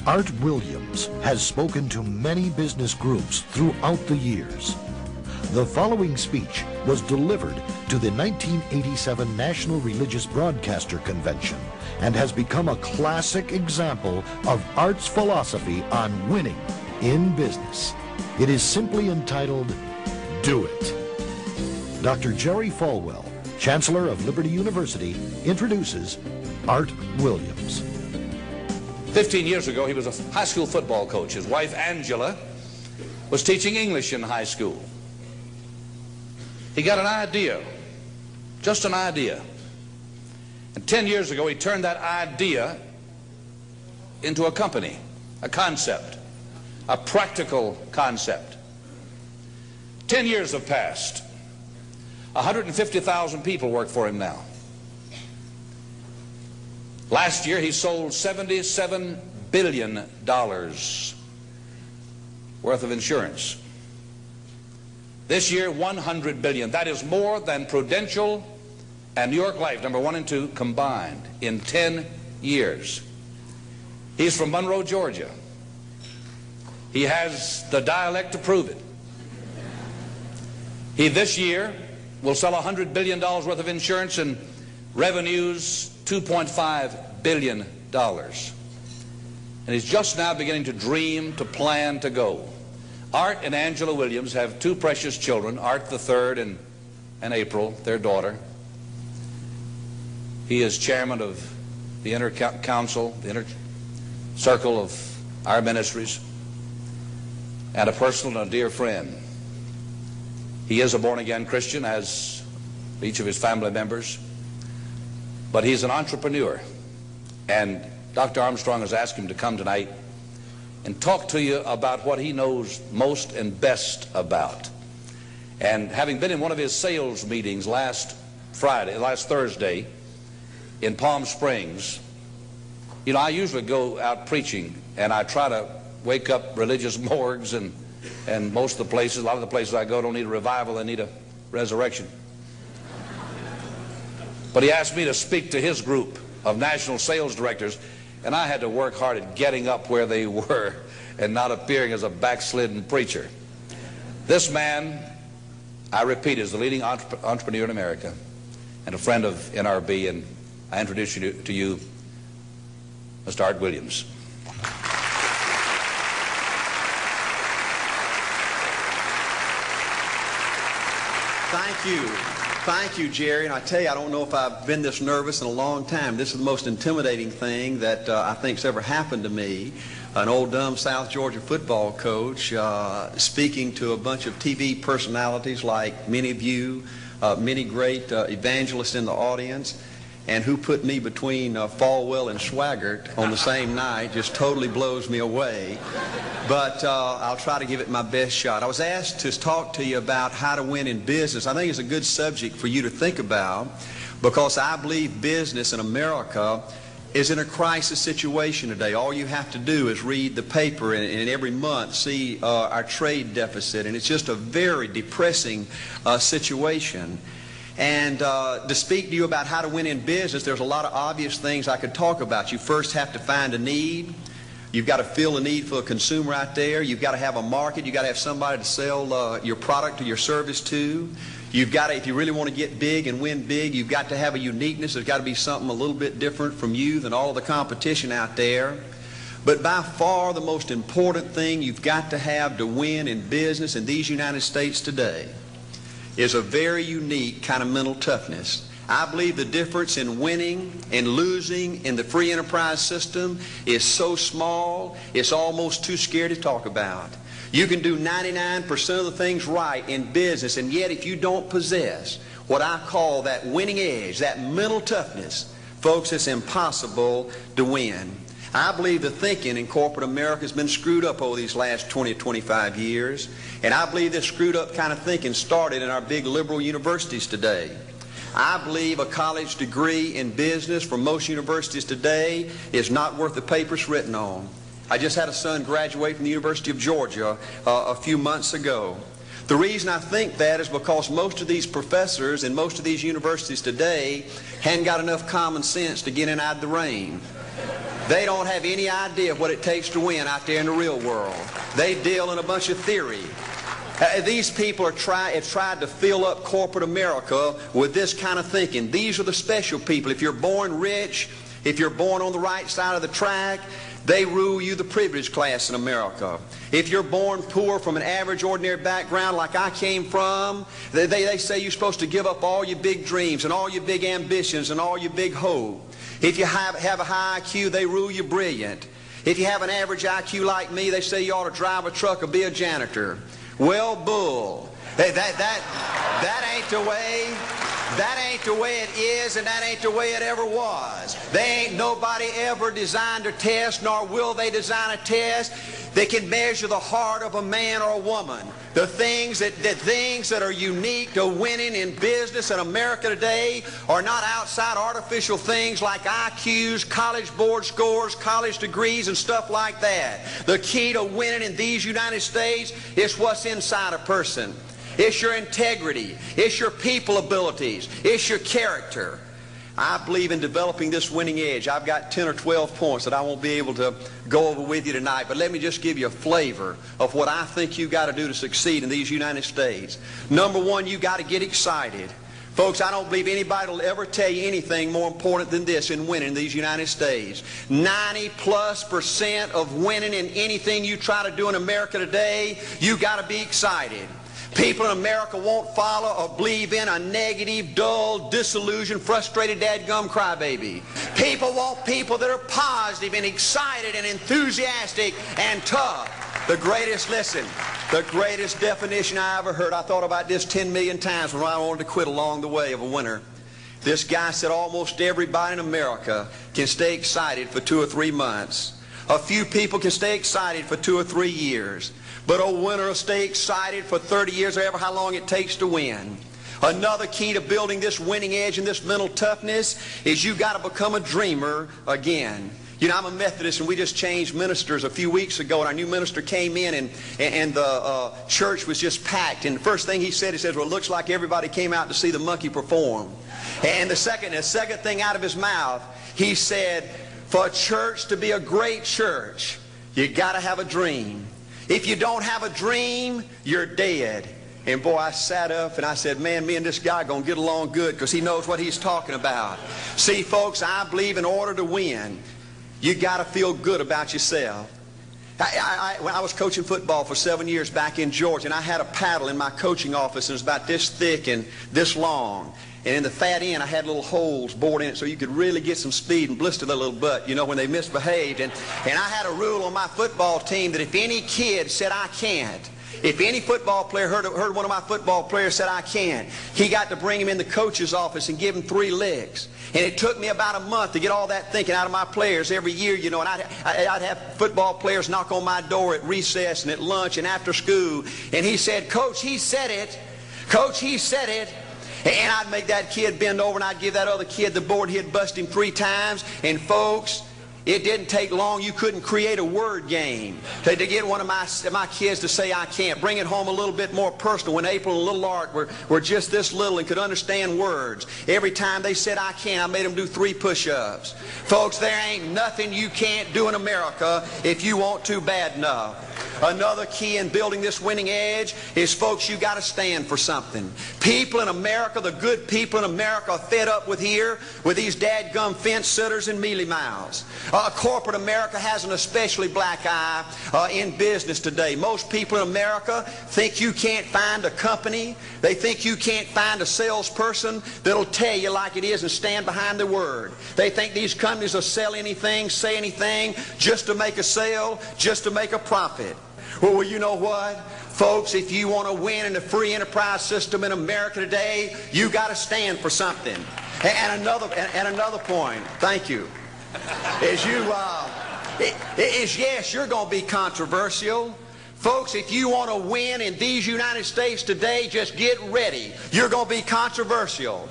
Art Williams has spoken to many business groups throughout the years. The following speech was delivered to the 1987 National Religious Broadcaster Convention and has become a classic example of Art's philosophy on winning in business. It is simply entitled, Do It. Dr. Jerry Falwell, Chancellor of Liberty University, introduces Art Williams. 15 years ago, he was a high school football coach. His wife, Angela, was teaching English in high school. He got an idea, just an idea. And 10 years ago, he turned that idea into a company, a concept, a practical concept. 10 years have passed. 150,000 people work for him now. Last year, he sold $77 billion worth of insurance. This year, $100 billion. That is more than Prudential and New York Life, number 1 and 2, combined in 10 years. He's from Monroe, Georgia. He has the dialect to prove it. He, this year, will sell $100 billion worth of insurance and revenues $2.5 billion. And he's just now beginning to dream, to plan, to go. Art and Angela Williams have 2 precious children, Art the third and April, their daughter. He is chairman of the inner council, the inner circle of our ministries, and a personal and a dear friend. He is a born-again Christian, as each of his family members. But he's an entrepreneur, and Dr. Armstrong has asked him to come tonight and talk to you about what he knows most and best about. And having been in one of his sales meetings last Thursday in Palm Springs, you know, I usually go out preaching, and I try to wake up religious morgues, and most of the places, a lot of the places I go don't need a revival, they need a resurrection. But he asked me to speak to his group of national sales directors, and I had to work hard at getting up where they were and not appearing as a backslidden preacher. This man, I repeat, is the leading entrepreneur in America and a friend of NRB, and I introduce you to you, Mr. Art Williams. Thank you. Thank you, Jerry. And I tell you, I don't know if I've been this nervous in a long time. This is the most intimidating thing that I think's ever happened to me. An old dumb South Georgia football coach speaking to a bunch of TV personalities like many of you, many great evangelists in the audience, and who put me between Falwell and Swaggart on the same night just totally blows me away. But I'll try to give it my best shot. I was asked to talk to you about how to win in business. I think it's a good subject for you to think about, because I believe business in America is in a crisis situation today. All you have to do is read the paper and every month see our trade deficit, and it's just a very depressing situation. And to speak to you about how to win in business, there's a lot of obvious things I could talk about. You first have to find a need. You've got to fill a need for a consumer out there. You've got to have a market. You've got to have somebody to sell your product or your service to. You've got to, if you really want to get big and win big, you've got to have a uniqueness. There's got to be something a little bit different from you than all of the competition out there. But by far the most important thing you've got to have to win in business in these United States today is a very unique kind of mental toughness. I believe the difference in winning and losing in the free enterprise system is so small, it's almost too scary to talk about. You can do 99% of the things right in business, and yet if you don't possess what I call that winning edge, that mental toughness, folks, it's impossible to win. I believe the thinking in corporate America has been screwed up over these last 20 or 25 years, and I believe this screwed up kind of thinking started in our big liberal universities today. I believe a college degree in business from most universities today is not worth the paper it's written on. I just had a son graduate from the University of Georgia a few months ago. The reason I think that is because most of these professors in most of these universities today hadn't got enough common sense to get in out of the rain. They don't have any idea what it takes to win out there in the real world. They deal in a bunch of theory. These people have tried to fill up corporate America with this kind of thinking. These are the special people. If you're born rich, if you're born on the right side of the track, they rule you, the privileged class in America. If you're born poor from an average, ordinary background like I came from, they say you're supposed to give up all your big dreams and all your big ambitions and all your big hope. If you have a high IQ, they rule you brilliant. If you have an average IQ like me, they say you ought to drive a truck or be a janitor. Well, bull. That ain't the way. That ain't the way it is, and that ain't the way it ever was. They ain't nobody ever designed a test, nor will they design a test that can measure the heart of a man or a woman. The things that are unique to winning in business in America today are not outside artificial things like IQs, college board scores, college degrees, and stuff like that. The key to winning in these United States is what's inside a person. It's your integrity. It's your people abilities. It's your character. I believe in developing this winning edge. I've got 10 or 12 points that I won't be able to go over with you tonight, but let me just give you a flavor of what I think you've got to do to succeed in these United States. Number one, you've got to get excited. Folks, I don't believe anybody will ever tell you anything more important than this in winning in these United States. 90+% of winning in anything you try to do in America today, you've got to be excited. People in America won't follow or believe in a negative, dull, disillusioned, frustrated, dadgum crybaby. People want people that are positive and excited and enthusiastic and tough. The greatest definition I ever heard, I thought about this 10 million times when I wanted to quit along the way of a winner. This guy said almost everybody in America can stay excited for 2 or 3 months. A few people can stay excited for 2 or 3 years. But a winner will stay excited for 30 years or ever how long it takes to win. Another key to building this winning edge and this mental toughness is you've got to become a dreamer again. You know, I'm a Methodist, and we just changed ministers a few weeks ago, and our new minister came in, and the church was just packed. And the first thing he said, well, it looks like everybody came out to see the monkey perform. And the second thing out of his mouth, he said, for a church to be a great church, you got to have a dream. If you don't have a dream, you're dead. And boy, I sat up and I said, man, me and this guy are going to get along good because he knows what he's talking about. See, folks, I believe in order to win, you got to feel good about yourself. When I was coaching football for 7 years back in Georgia, and I had a paddle in my coaching office, and it was about this thick and this long. And in the fat end, I had little holes bored in it so you could really get some speed and blister their little butt, you know, when they misbehaved. And I had a rule on my football team that if any kid said, I can't, if any football player heard one of my football players said, I can't, he got to bring him in the coach's office and give him 3 licks. And it took me about a month to get all that thinking out of my players every year, you know, and I'd have football players knock on my door at recess and at lunch and after school. And he said, Coach, he said it. Coach, he said it. And I'd make that kid bend over and I'd give that other kid the board. He'd bust him 3 times. And folks, it didn't take long. You couldn't create a word game to get one of my kids to say I can't. Bring it home a little bit more personal. When April and little Art were just this little and could understand words, every time they said I can't, I made them do 3 push-ups. Folks, there ain't nothing you can't do in America if you want to bad enough. Another key in building this winning edge is, folks, you got to stand for something. People in America, the good people in America, are fed up with these dadgum fence sitters and mealy mouths. Corporate America has an especially black eye in business today. Most people in America think you can't find a company. They think you can't find a salesperson that'll tell you like it is and stand behind their word. They think these companies will sell anything, say anything, just to make a sale, just to make a profit. Well, you know what? Folks, if you want to win in the free enterprise system in America today, you got to stand for something. And another point, thank you, is yes, you're going to be controversial. Folks, if you want to win in these United States today, just get ready. You're going to be controversial.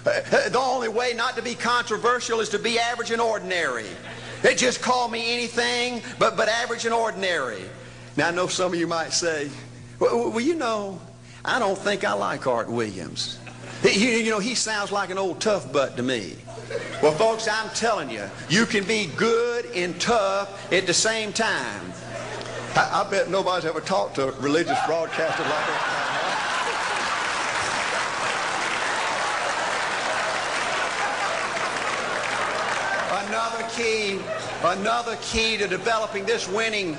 The only way not to be controversial is to be average and ordinary. They just call me anything but average and ordinary. Now, I know some of you might say, well, you know, I don't think I like Art Williams. You know, he sounds like an old tough butt to me. Well, folks, I'm telling you, you can be good and tough at the same time. I bet nobody's ever talked to a religious broadcaster like that. Another key to developing this winning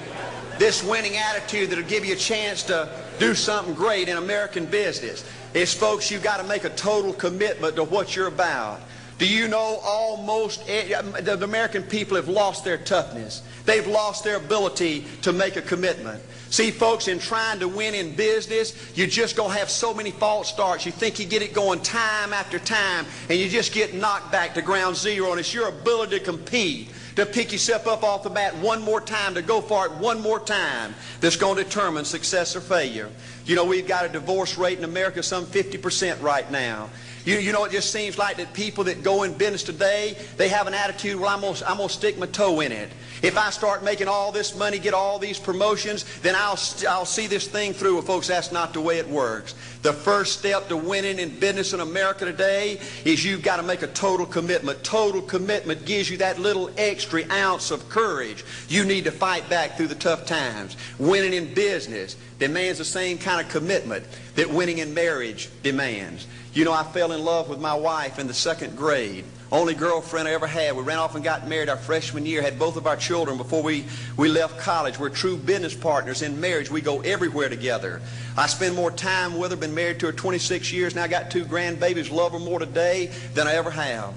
attitude that'll give you a chance to do something great in American business is, folks, you've got to make a total commitment to what you're about. Do you know the American people have lost their toughness? They've lost their ability to make a commitment. See, folks, in trying to win in business, you're just going to have so many false starts. You think you get it going time after time, and you just get knocked back to ground zero, and it's your ability to compete, to pick yourself up off the mat one more time, to go for it one more time, that's going to determine success or failure. You know, we've got a divorce rate in America some 50% right now. You know, it just seems like that people that go in business today, they have an attitude, well, I'm going to stick my toe in it. If I start making all this money, get all these promotions, then I'll see this thing through. Well, folks, that's not the way it works. The first step to winning in business in America today is you've got to make a total commitment. Total commitment gives you that little extra ounce of courage you need to fight back through the tough times. Winning in business demands the same kind of commitment that winning in marriage demands. You know, I fell in love with my wife in the 2nd grade. Only girlfriend I ever had. We ran off and got married our freshman year, had both of our children before we left college. We're true business partners in marriage. We go everywhere together. I spend more time with her, been married to her 26 years, now I got 2 grandbabies, love her more today than I ever have.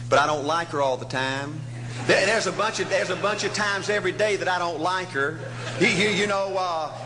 But I don't like her all the time. There's a bunch of times every day that I don't like her. You know,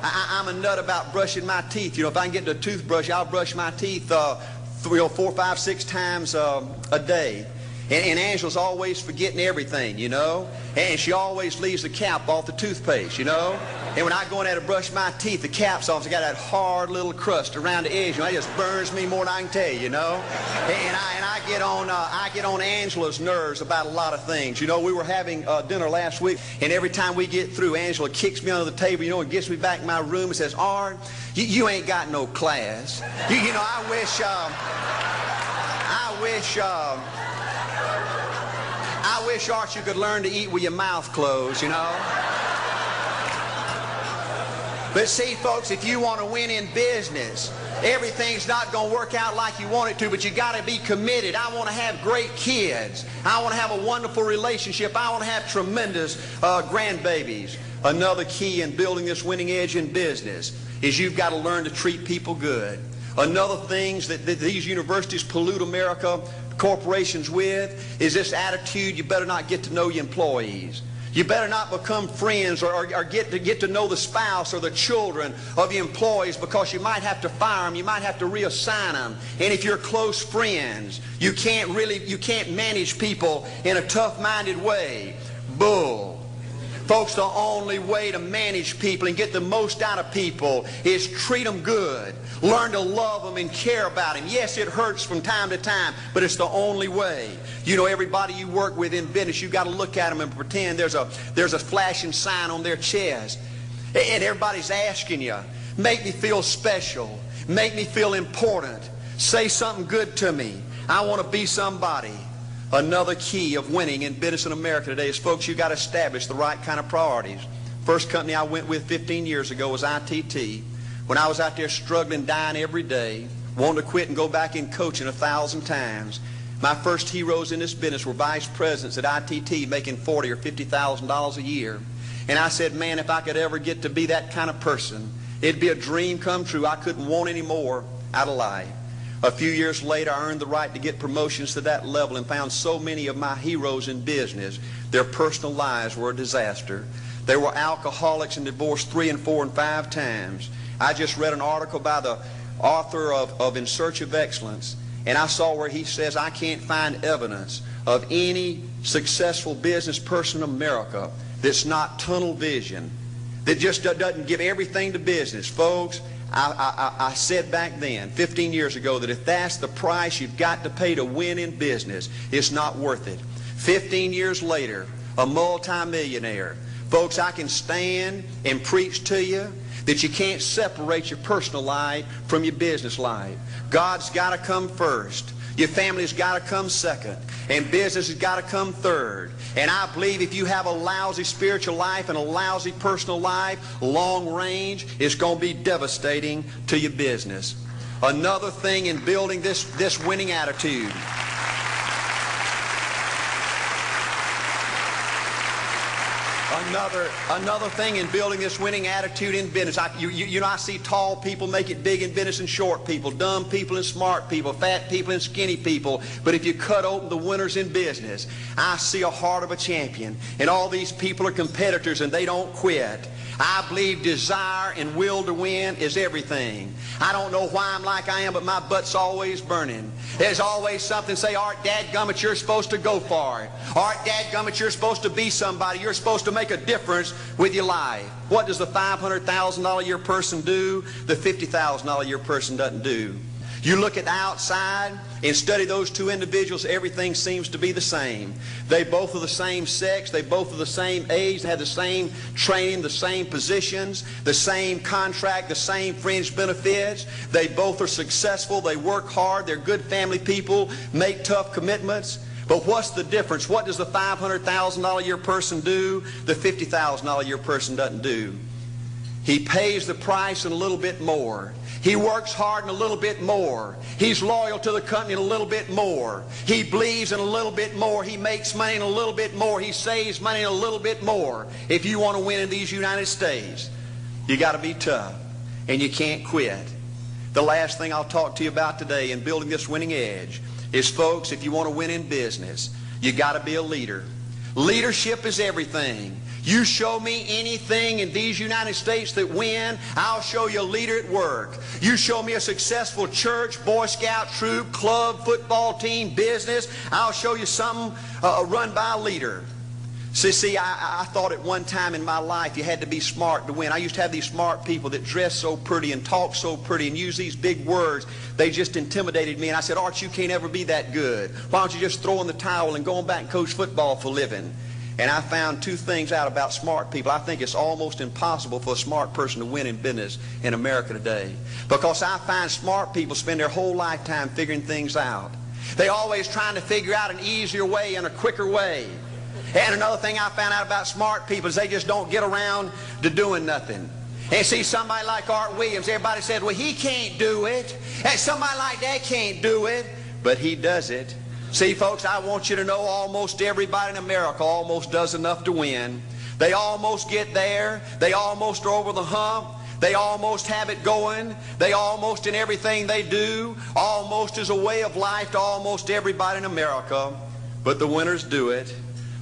I'm a nut about brushing my teeth. You know, if I can get the toothbrush, I'll brush my teeth 4, 5, 6 times a day. And Angela's always forgetting everything, you know. And she always leaves the cap off the toothpaste, you know. And when I go in there to brush my teeth, the cap's off. It's got that hard little crust around the edge. You know, it just burns me more than I can tell you, you know. And I get on Angela's nerves about a lot of things. You know, we were having dinner last week, and every time we get through, Angela kicks me under the table, you know, and gets me back in my room and says, "Art, you ain't got no class." You know, I wish, Art, you could learn to eat with your mouth closed, you know. But see, folks, if you want to win in business, everything's not going to work out like you want it to, but you got to be committed. I want to have great kids. I want to have a wonderful relationship. I want to have tremendous grandbabies. Another key in building this winning edge in business is you've got to learn to treat people good. Another thing that these universities pollute America, corporations with, is this attitude, you better not get to know your employees. You better not become friends or get to know the spouse or the children of your employees, because you might have to fire them, you might have to reassign them. And if you're close friends, you can't manage people in a tough-minded way. Bull. Folks, the only way to manage people and get the most out of people is treat them good. Learn to love them and care about them. Yes, it hurts from time to time, but it's the only way. You know, everybody you work with in business, you've got to look at them and pretend there's a flashing sign on their chest. And everybody's asking you, make me feel special. Make me feel important. Say something good to me. I want to be somebody. Another key of winning in business in America today is, folks, you've got to establish the right kind of priorities. First company I went with 15 years ago was ITT. When I was out there struggling, dying every day, wanting to quit and go back in coaching 1,000 times, my first heroes in this business were vice presidents at ITT making $40,000 or $50,000 a year. And I said, man, if I could ever get to be that kind of person, it'd be a dream come true. I couldn't want any more out of life. A few years later, I earned the right to get promotions to that level and found so many of my heroes in business, their personal lives were a disaster. They were alcoholics and divorced 3 and 4 and 5 times. I just read an article by the author of In Search of Excellence, and I saw where he says, I can't find evidence of any successful business person in America that's not tunnel vision, that just doesn't give everything to business. Folks, I said back then, 15 years ago, that if that's the price you've got to pay to win in business, it's not worth it. 15 years later, a multimillionaire. Folks, I can stand and preach to you that you can't separate your personal life from your business life. God's got to come first. Your family's got to come second, and business has got to come third. And I believe if you have a lousy spiritual life and a lousy personal life, long range, it's going to be devastating to your business. Another thing in building this winning attitude. Another thing in building this winning attitude in business. I see tall people make it big in business and short people, dumb people and smart people, fat people and skinny people. But if you cut open the winners in business, I see a heart of a champion. And all these people are competitors and they don't quit. I believe desire and will to win is everything. I don't know why I'm like I am, but my butt's always burning. There's always something say, Art, dadgummit, you're supposed to go for it. Art, dadgummit, you're supposed to be somebody. You're supposed to make a difference with your life. What does the $500,000 a year person do? The $50,000 a year person doesn't do. You look at the outside and study those two individuals, everything seems to be the same. They both are the same sex, they both are the same age, they have the same training, the same positions, the same contract, the same fringe benefits. They both are successful, they work hard, they're good family people, make tough commitments. But what's the difference? What does the $500,000 a year person do? The $50,000 a year person doesn't do. He pays the price and a little bit more. He works hard and a little bit more. He's loyal to the company and a little bit more. He believes in a little bit more. He makes money and a little bit more. He saves money and a little bit more. If you want to win in these United States, you got to be tough and you can't quit. The last thing I'll talk to you about today in building this winning edge is, folks, if you want to win in business, you got to be a leader. Leadership is everything. You show me anything in these United States that win, I'll show you a leader at work. You show me a successful church, Boy Scout troop, club, football team, business, I'll show you something run by a leader. See, I thought at one time in my life you had to be smart to win. I used to have these smart people that dress so pretty and talk so pretty and use these big words. They just intimidated me. And I said, Art, you can't ever be that good. Why don't you just throw in the towel and go on back and coach football for a living? And I found two things out about smart people. I think it's almost impossible for a smart person to win in business in America today. Because I find smart people spend their whole lifetime figuring things out. They're always trying to figure out an easier way and a quicker way. And another thing I found out about smart people is they just don't get around to doing nothing. And see, somebody like Art Williams, everybody said, well, he can't do it. And somebody like that can't do it. But he does it. See, folks, I want you to know almost everybody in America almost does enough to win. They almost get there. They almost are over the hump. They almost have it going. They almost in everything they do. Almost is a way of life to almost everybody in America. But the winners do it.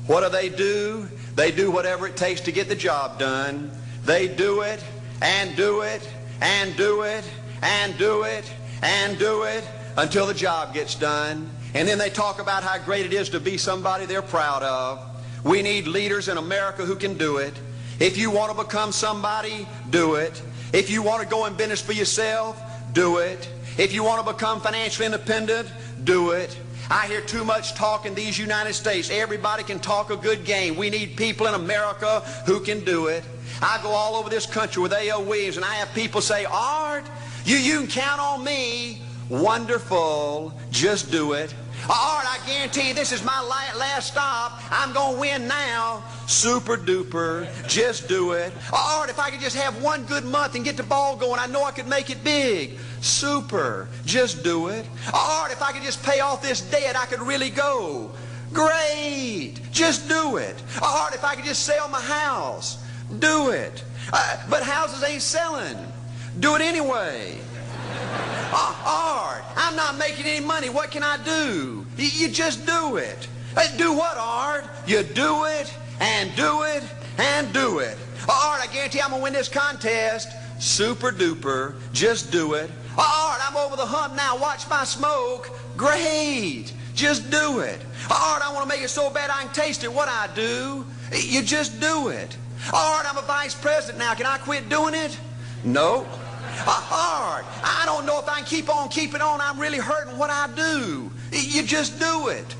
What do? They do whatever it takes to get the job done. They do it and do it and do it and do it and do it until the job gets done. And then they talk about how great it is to be somebody they're proud of. We need leaders in America who can do it. If you want to become somebody, do it. If you want to go in business for yourself, do it. If you want to become financially independent, do it. I hear too much talk in these United States. Everybody can talk a good game. We need people in America who can do it. I go all over this country with A.L. Williams, and I have people say, Art, you can count on me. Wonderful. Just do it. Art, I guarantee you this is my last stop. I'm going to win now. Super duper. Just do it. Art, if I could just have one good month and get the ball going, I know I could make it big. Super. Just do it. Art, if I could just pay off this debt, I could really go. Great. Just do it. Art, if I could just sell my house. Do it. But houses ain't selling. Do it anyway. Art, I'm not making any money. What can I do? You just do it. Do what, Art? You do it and do it and do it. Art, I guarantee I'm going to win this contest. Super duper. Just do it. Art, I'm over the hump now. Watch my smoke. Great. Just do it. Art, I want to make it so bad I can taste it. What I do? You just do it. Art, I'm a vice president now. Can I quit doing it? No. Art, I don't know if I can keep on keeping on. I'm really hurting. What I do? You just do it.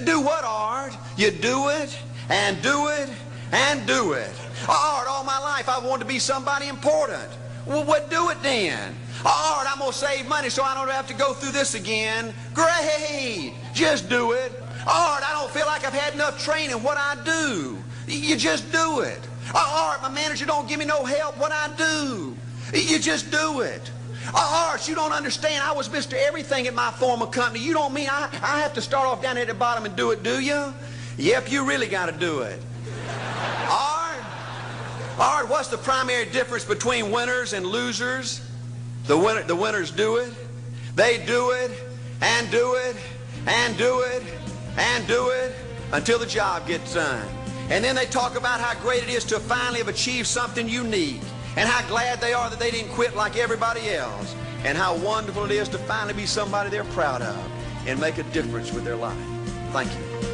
Do what, Art? You do it and do it and do it. Art, all my life I wanted to be somebody important. Well, what do it then? Art, I'm going to save money so I don't have to go through this again. Great. Just do it. Art, I don't feel like I've had enough training. What I do? You just do it. Art, my manager don't give me no help. What I do? You just do it. Art, you don't understand. I was Mr. Everything at my former company. You don't mean I have to start off down here at the bottom and do it, do you? Yep, you really got to do it. Art, what's the primary difference between winners and losers? The winners do it. They do it and do it and do it and do it until the job gets done. And then they talk about how great it is to finally have achieved something unique, and how glad they are that they didn't quit like everybody else, and how wonderful it is to finally be somebody they're proud of and make a difference with their life. Thank you.